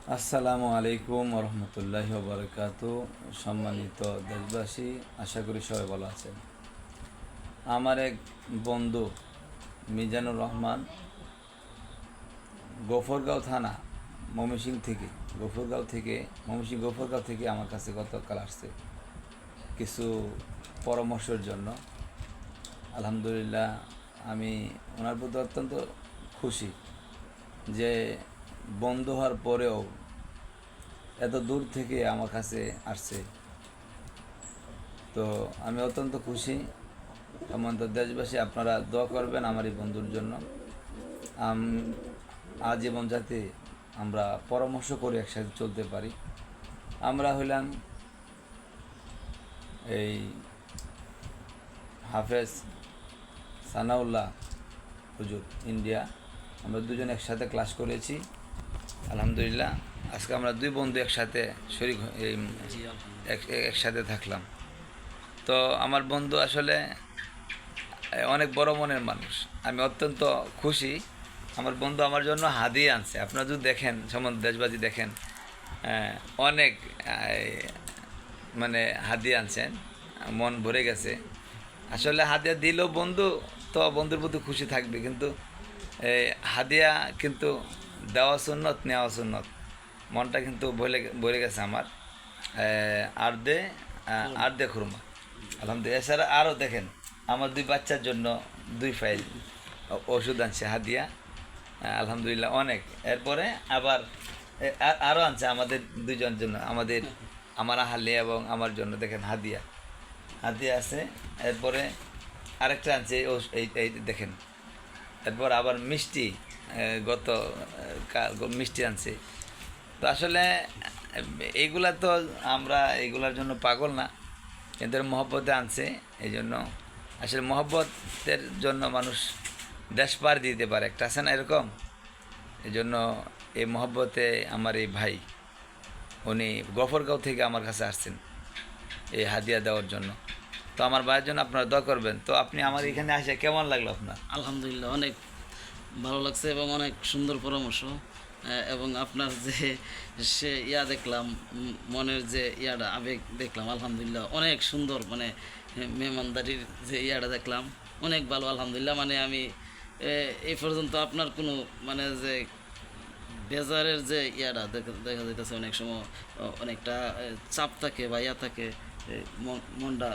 আসসালামু আলাইকুম রহমতুল্লাহি বারকাতু। সম্মানিত দেশবাসী, আশা করি সবাই ভালো আছেন। আমার এক বন্ধু মিজানুর রহমান গফরগাঁও থানা ময়মনসিংহ গফরগাঁও থেকে আমার কাছে গতকাল আসছে কিছু পরামর্শের জন্য। আলহামদুলিল্লাহ, আমি ওনার প্রতি অত্যন্ত খুশি যে বন্ধু হওয়ার পরেও এত দূর থেকে আমার কাছে আসছে। তো আমি অত্যন্ত খুশি। সম্মানিত দেশবাসী, আপনারা দোয়া করবেন আমার এই বন্ধুর জন্য। আজীবন যাতে আমরা পরামর্শ করে একসাথে চলতে পারি। আমরা হইলাম এই হাফেজ সানাউল্লাহ হুজুর ইন্ডিয়া, আমরা দুজন একসাথে ক্লাস করেছি। আলহামদুলিল্লাহ, আজকে আমরা দুই বন্ধু একসাথে একসাথে থাকলাম। তো আমার বন্ধু আসলে অনেক বড় মনের মানুষ। আমি অত্যন্ত খুশি। আমার বন্ধু আমার জন্য হাদিয়া আনছে। আপনারা যদি দেখেন, সম্বন্ধে দেশবাসী দেখেন, অনেক মানে হাদিয়া আনছেন, মন ভরে গেছে। আসলে হাদিয়া দিলেও বন্ধু তো বন্ধুর প্রতি খুশি থাকবে, কিন্তু হাদিয়া কিন্তু দেওয়া সুন্নত, নেওয়া সুন্নত। মনটা কিন্তু ভরে গেছে আমার। আর দে খুরমা, আলহামদুলিল্লাহ। এছাড়া আরও দেখেন, আমার দুই বাচ্চার জন্য 2 ফাইল ওষুধ আনছে হাদিয়া, আলহামদুলিল্লাহ অনেক। এরপরে আবার আরও আনছে আমাদের দুজনের জন্য, আমার আহালি এবং আমার জন্য দেখেন হাদিয়া হাদিয়া আছে। এরপরে আরেকটা আনছে এই দেখেন। এরপর আবার মিষ্টি, গত মিষ্টি আনছে। তো আসলে এইগুলা তো আমরা এইগুলার জন্য পাগল না, কিন্তু মহব্বতে আনছে। এই জন্য আসলে মহব্বতের জন্য মানুষ দেশ পার দিতে পারে, একটা আছে না এরকম। এই জন্য এই মহব্বতে আমার এই ভাই, উনি গফরগাঁও থেকে আমার কাছে আসছেন এই হাদিয়া দেওয়ার জন্য। তো আমার ভাইয়ের জন্য আপনারা দোয়া করবেন। তো আপনি আমার এখানে আসে কেমন লাগলো আপনার? আলহামদুলিল্লাহ, অনেক ভালো লাগছে এবং অনেক সুন্দর পরামর্শ। এবং আপনার যে দেখলাম, মনের যে আবেগ দেখলাম, আলহামদুলিল্লাহ অনেক সুন্দর। মানে মেহমানদারির যে দেখলাম, অনেক ভালো। আলহামদুলিল্লাহ, মানে আমি এই পর্যন্ত আপনার কোনো মানে যে বেজারের যে দেখা যাইতেছে, অনেক সময় অনেকটা চাপ থাকে বা থাকে, মনটা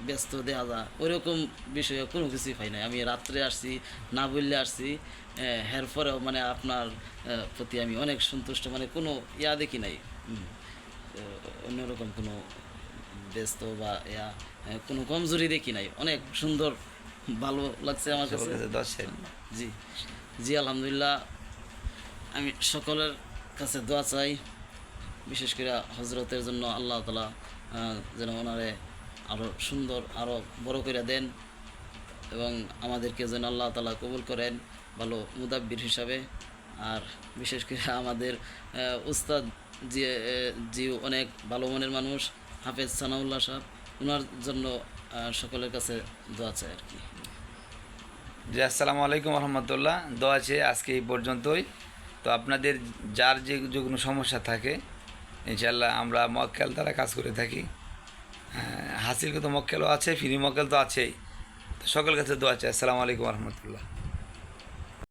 ব্যস্ত দেওয়া যায়, ওইরকম বিষয়ে কোনো কিছুই পাই নাই। আমি রাত্রে আসছি, না বললে আসছি, এর পরেও মানে আপনার প্রতি আমি অনেক সন্তুষ্ট। মানে কোনো দেখি নাই, অন্যরকম কোনো ব্যস্ত বা কোনো কমজোরি দেখি নাই। অনেক সুন্দর, ভালো লাগছে আমার কাছে। জি জি, আলহামদুলিল্লাহ। আমি সকলের কাছে দোয়া চাই, বিশেষ করে হজরতের জন্য। আল্লাহ তাআলা যেন ওনারে আরও সুন্দর, আরও বড় করে দেন, এবং আমাদেরকে যেন আল্লাহ তাআলা কবুল করেন ভালো মুদাব্বির হিসাবে। আর বিশেষ করে আমাদের উস্তাদ জি অনেক ভালো মনের মানুষ, হাফেজ সানাউল্লাহ সাহেব, ওনার জন্য সকলের কাছে দোয়া চাই আর কি। জি, আসসালামু আলাইকুম রহমতুল্লাহ। দোয়া আছে আজকে এই পর্যন্তই। তো আপনাদের যার যে কোনো সমস্যা থাকে, ইনশাল্লাহ আমরা মক্কেল দ্বারা কাজ করে থাকি। হাসিল তো মক্কেলও আছে, ফ্রি মক্কেল তো আছেই। তো সকল কাছে দোয়া আছে। আসসালামু আলাইকুম রহমতুল্লাহ।